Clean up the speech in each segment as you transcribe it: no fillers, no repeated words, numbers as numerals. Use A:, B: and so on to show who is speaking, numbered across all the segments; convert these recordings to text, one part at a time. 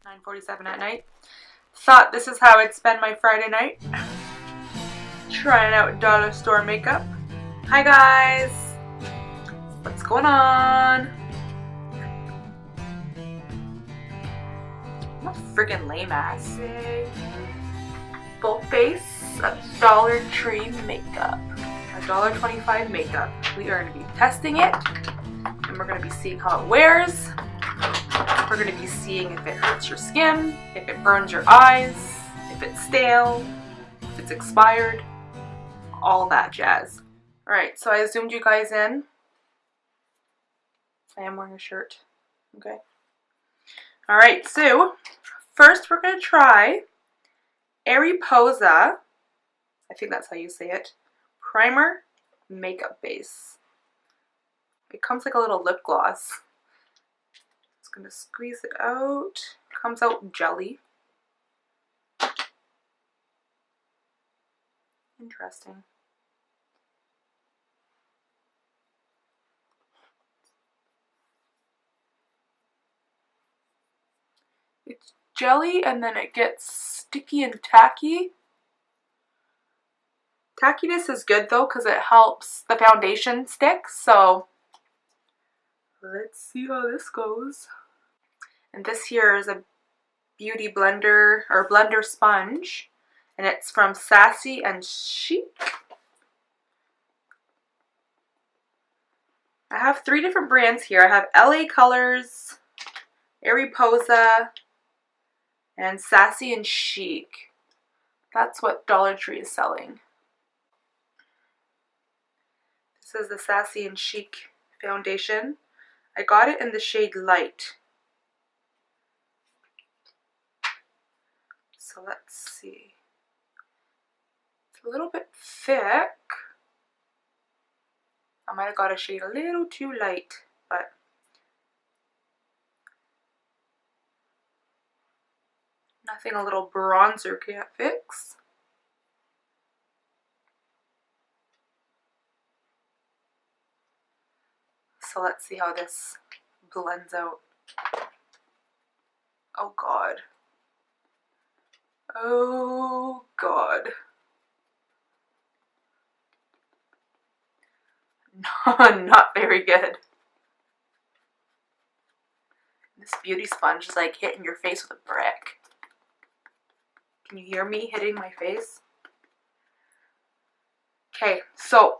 A: 9:47 at night. Thought this is how I'd spend my Friday night. Trying out dollar store makeup. Hi guys! What's going on? I'm a freaking lame ass. Full face of Dollar Tree makeup. A $1.25 makeup. We are going to be testing it and we're going to be seeing how it wears. We're going to be seeing if it hurts your skin, if it burns your eyes, if it's stale, if it's expired, all that jazz. Alright, so I zoomed you guys in. I am wearing a shirt. Okay. Alright, so first we're going to try Ariposa, I think that's how you say it, primer makeup base. It comes like a little lip gloss. Just going to squeeze it out. Comes out jelly. Interesting. It's jelly and then it gets sticky and tacky. Tackiness is good though because it helps the foundation stick, so let's see how this goes. And this here is a beauty blender or blender sponge and it's from Sassy and Chic. I have 3 different brands here. I have LA Colors, Ariposa, and Sassy and Chic. That's what Dollar Tree is selling. This is the Sassy and Chic foundation. I got it in the shade Light. So let's see. It's a little bit thick. I might have got a shade a little too light, but nothing a little bronzer can't fix. So let's see how this blends out. Oh God. Oh God. Not very good. This beauty sponge is like hitting your face with a brick. Can you hear me hitting my face? Okay, so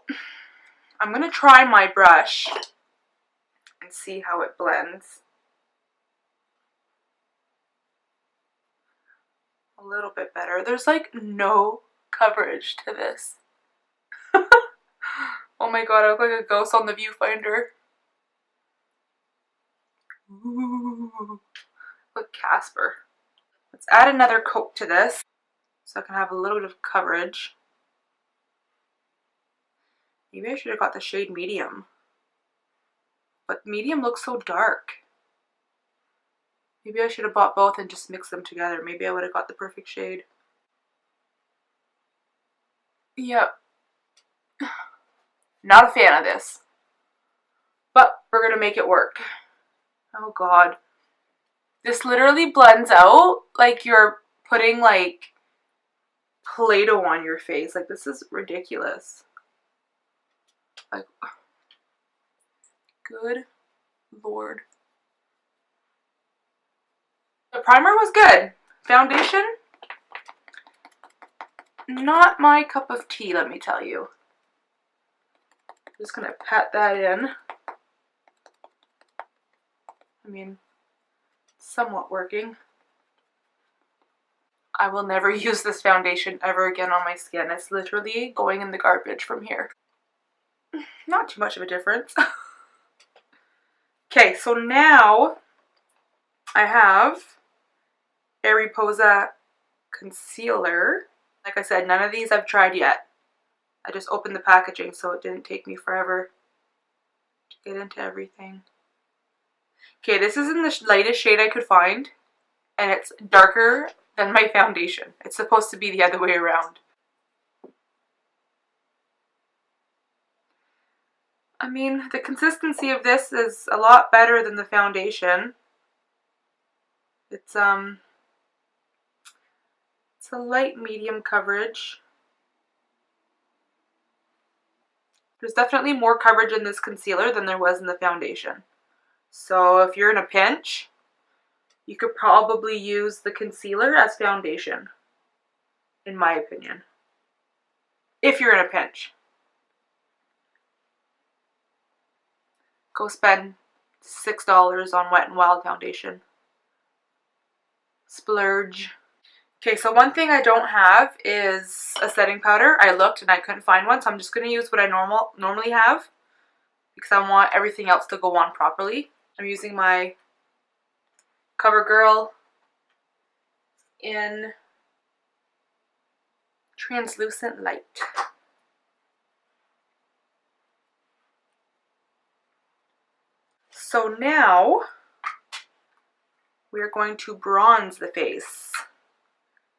A: I'm gonna try my brush and see how it blends. A little bit better. There's like no coverage to this. Oh my God, I look like a ghost on the viewfinder. Ooh, look, Casper. Let's add another coat to this so I can have a little bit of coverage. Maybe I should have got the shade medium. But medium looks so dark. Maybe I should have bought both and just mixed them together. Maybe I would have got the perfect shade. Yep. Not a fan of this. But we're going to make it work. Oh God. This literally blends out like you're putting like Play-Doh on your face. Like this is ridiculous. Like, good Lord. The primer was good. Foundation, not my cup of tea, let me tell you. Just gonna pat that in. I mean, somewhat working. I will never use this foundation ever again on my skin. It's literally going in the garbage from here. Not too much of a difference. Okay, so now I have Ariposa concealer. Like I said, none of these I've tried yet. I just opened the packaging so it didn't take me forever to get into everything. Okay, this is in the lightest shade I could find and it's darker than my foundation. It's supposed to be the other way around. I mean, the consistency of this is a lot better than the foundation. It's a light medium coverage. There's definitely more coverage in this concealer than there was in the foundation. So if you're in a pinch, you could probably use the concealer as foundation, in my opinion. If you're in a pinch. Go spend $6 on Wet n Wild foundation. Splurge. Okay, so one thing I don't have is a setting powder. I looked and I couldn't find one, so I'm just going to use what I normally have because I want everything else to go on properly. I'm using my CoverGirl in Translucent Light. So now we are going to bronze the face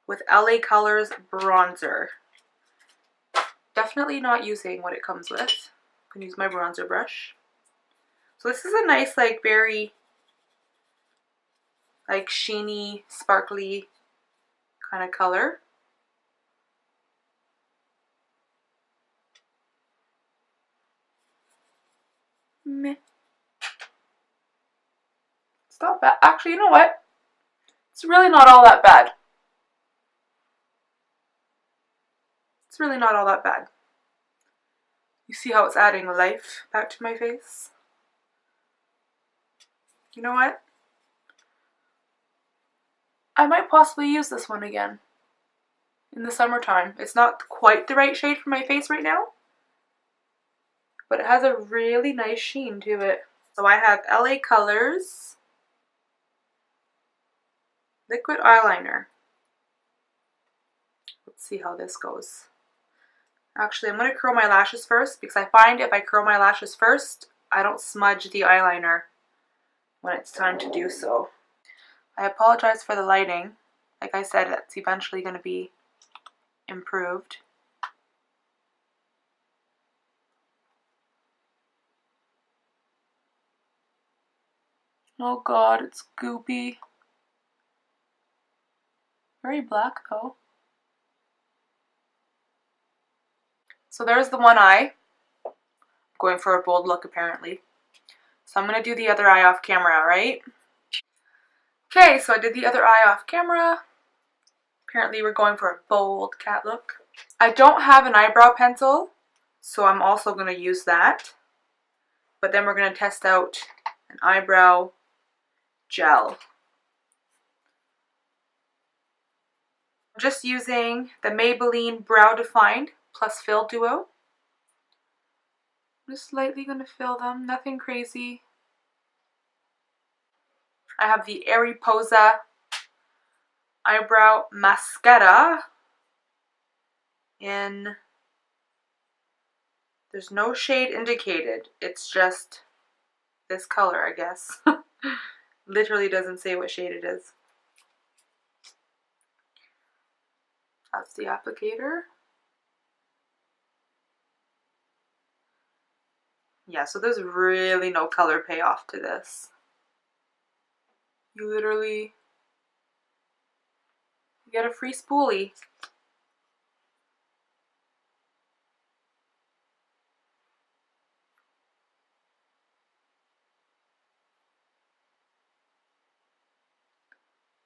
A: with LA Colors bronzer. Definitely not using what it comes with. I can use my bronzer brush. So this is a nice, like, very, like, sheeny, sparkly kind of color. Meh. It's not bad. Actually, you know what? It's really not all that bad. It's really not all that bad. You see how it's adding life back to my face? You know what? I might possibly use this one again in the summertime. It's not quite the right shade for my face right now, but it has a really nice sheen to it. So I have LA Colors liquid eyeliner. Let's see how this goes. Actually, I'm going to curl my lashes first because I find if I curl my lashes first, I don't smudge the eyeliner when it's time to do so. I apologize for the lighting. Like I said, it's eventually going to be improved. Oh god, it's goopy. Very black though. So there's the one eye. I'm going for a bold look apparently. So I'm going to do the other eye off camera, right? Okay, so I did the other eye off camera. Apparently we're going for a bold cat look. I don't have an eyebrow pencil, so I'm also going to use that. But then we're going to test out an eyebrow gel. I'm just using the Maybelline Brow Defined Plus Fill Duo. I'm just lightly going to fill them, nothing crazy. I have the Areposa Eyebrow Mascara in, there's no shade indicated, it's just this color, I guess. Literally doesn't say what shade it is. That's the applicator. Yeah, so there's really no color payoff to this. You literally get a free spoolie.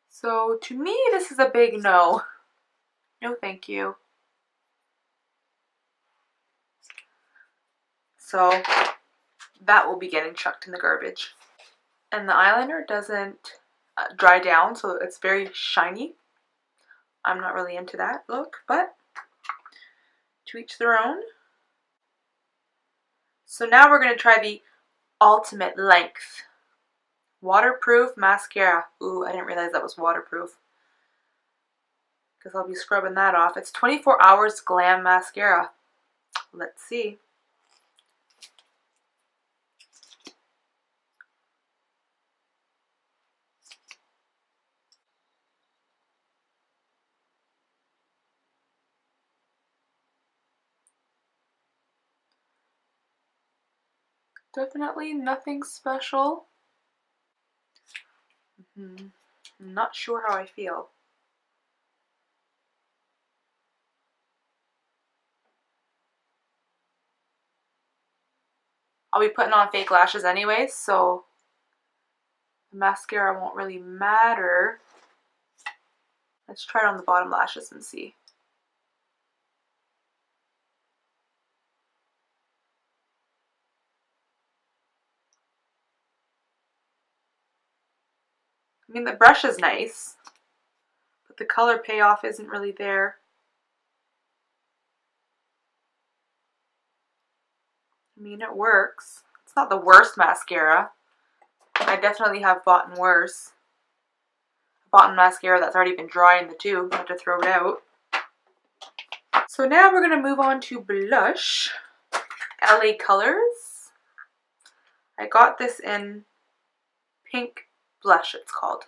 A: So to me, this is a big no. No thank you. So that will be getting chucked in the garbage. And the eyeliner doesn't dry down, so it's very shiny. I'm not really into that look, but to each their own. So now we're going to try the Ultimate Length Waterproof Mascara. Ooh, I didn't realize that was waterproof, because I'll be scrubbing that off. It's 24 Hours Glam Mascara. Let's see. Definitely nothing special. I'm not sure how I feel. I'll be putting on fake lashes anyways, so the mascara won't really matter. Let's try it on the bottom lashes and see. I mean, the brush is nice, but the color payoff isn't really there. I mean, it works. It's not the worst mascara. I definitely have bought worse. I bought mascara that's already been dry in the tube. I have to throw it out. So now we're going to move on to blush. LA Colors. I got this in Pink Blush, it's called.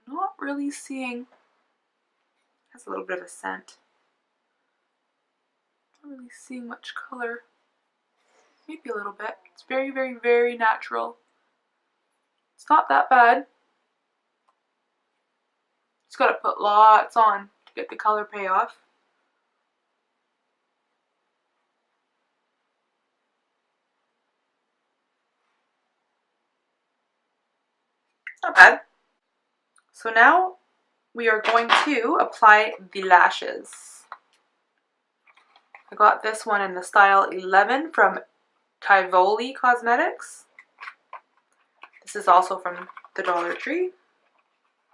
A: Not really seeing, has a little bit of a scent. Not really seeing much color. Maybe a little bit. It's very, very, very natural. It's not that bad. Just gotta put lots on to get the color payoff. Not bad. So now we are going to apply the lashes. I got this one in the style 11 from Tivoli Cosmetics. This is also from the Dollar Tree.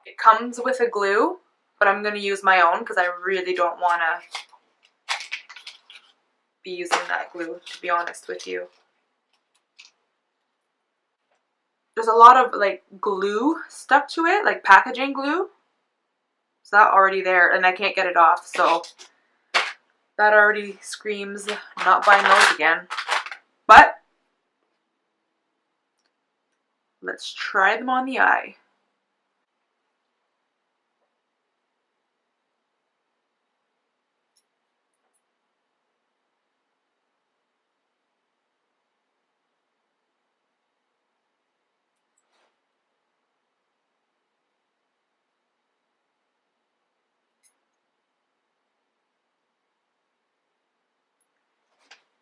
A: It comes with a glue, but I'm going to use my own because I really don't want to be using that glue, to be honest with you. There's a lot of like glue stuck to it, like packaging glue. So that already there, and I can't get it off, so that already screams not buying those again. But let's try them on the eye.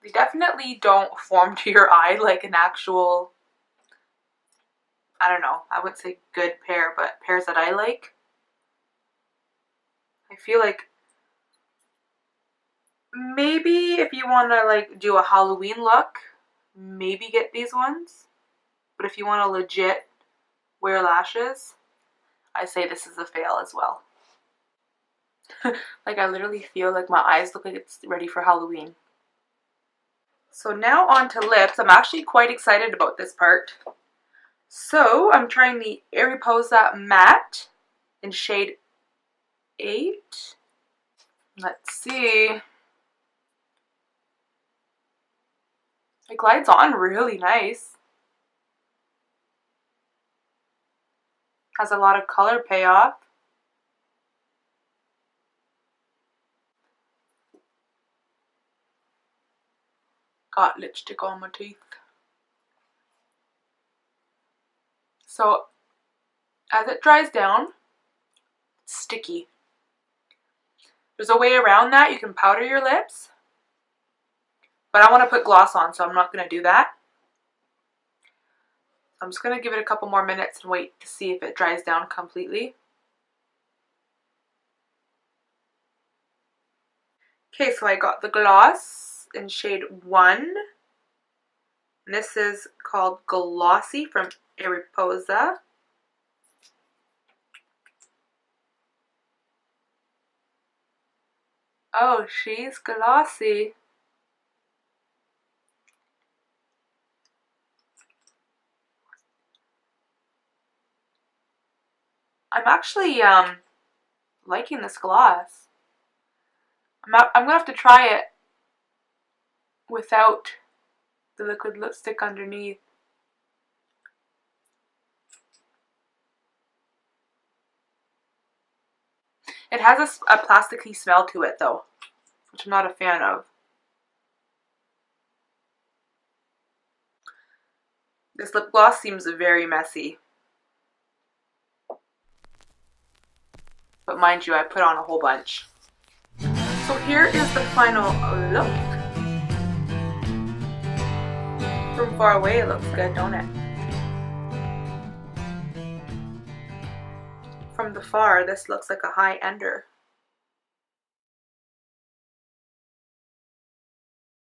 A: They definitely don't form to your eye like an actual, I don't know, I wouldn't say good pair, but pairs that I like. I feel like maybe if you want to like do a Halloween look, maybe get these ones. But if you want to legit wear lashes, I say this is a fail as well. Like I literally feel like my eyes look like it's ready for Halloween. So now on to lips. I'm actually quite excited about this part. So I'm trying the Areposa Matte in shade 8. Let's see. It glides on really nice. Has a lot of color payoff. Got lipstick on my teeth. So as it dries down, it's sticky. There's a way around that. You can powder your lips. But I want to put gloss on, so I'm not going to do that. I'm just going to give it a couple more minutes and wait to see if it dries down completely. Okay, so I got the gloss in shade 1. And this is called Glossy from Areposa. Oh, she's glossy. I'm actually liking this gloss. I'm gonna have to try it without the liquid lipstick underneath. It has a plasticky smell to it though. which I'm not a fan of. This lip gloss seems very messy. But mind you, I put on a whole bunch. So here is the final look. From far away it looks good, don't it? From the far, this looks like a high ender.